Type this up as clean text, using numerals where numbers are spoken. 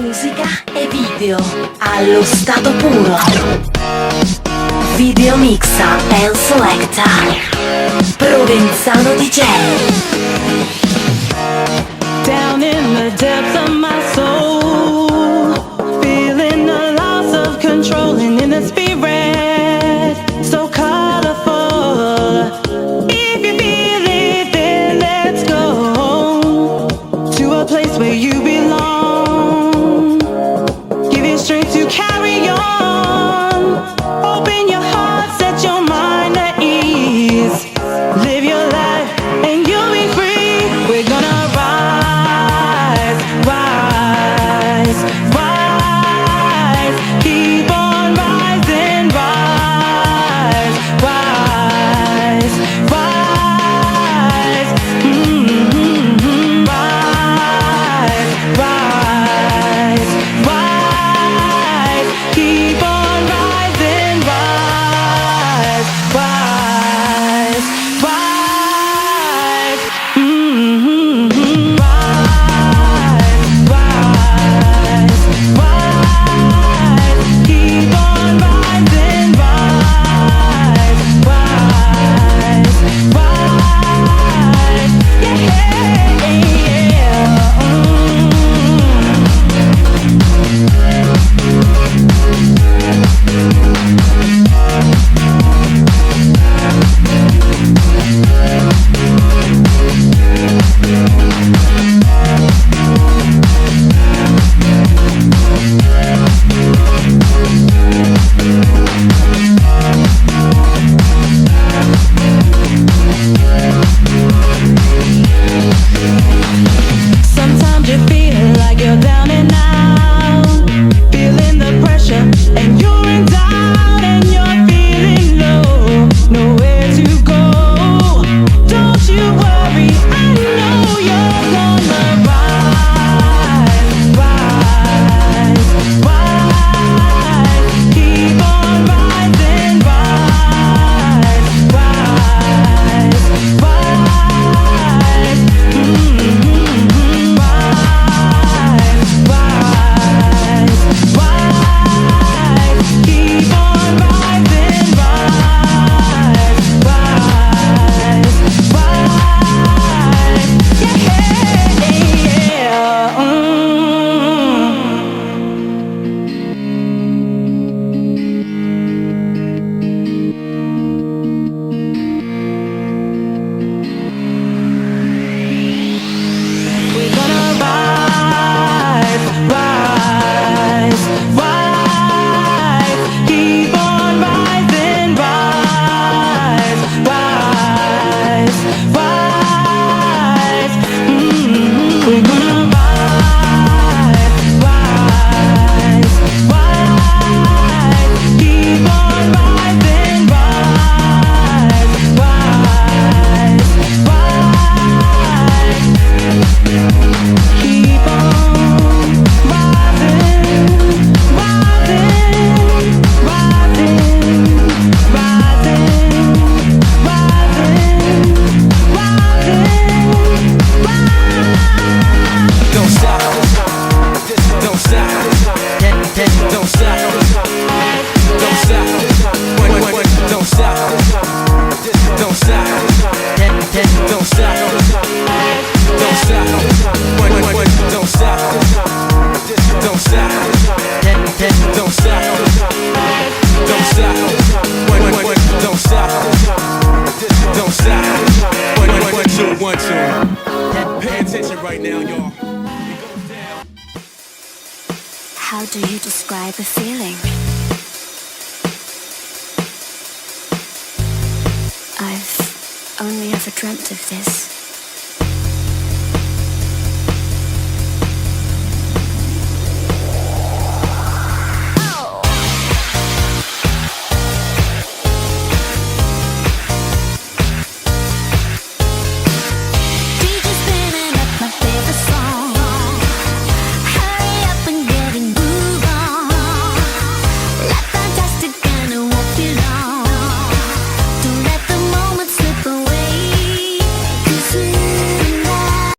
Musica e video allo stato puro. Video mixa and selecta Provenzano DJ. Down in the depths of my soul, feeling the loss of control, and in the spirit so colorful. If you feel it, then let's go to a place where you belong. Give you strength to carry on. Open your heart, set your mind at ease. Live your life and you'll be free. We're gonna rise, rise, rise. Keep on rising, rise, rise, rise. Rise, rise, rise. Keep on rising, rise, rise, rise. Rise, rise, rise. Keep on rising, rise, rise, rise. Sometimes you feel like you're down and out, feeling the pressure, and you're in doubt, and you're feeling low, nowhere to go. Don't you worry, I know you're gonna rise, rise, rise. Keep on rising, rise, rise, rise. Rise, rise, keep on rising, rise, rise, rise, yeah. We're gonna rise, rise, rise. Keep on rising, rise, rise, rise. We're gonna rise, rise, rise. Keep on rising, rise, rise, rise. Keep on rising, rising, rising, rising, rising, rising, Don't stop, don't stop, don't stop, don't stop, don't stop, don't stop, don't stop, don't stop, don't stop, don't stop, don't stop, don't stop, don't stop, don't stop. 1, 2, 1, 2. Pay attention right now, y'all. How do you describe a feeling? I've only ever dreamt of this.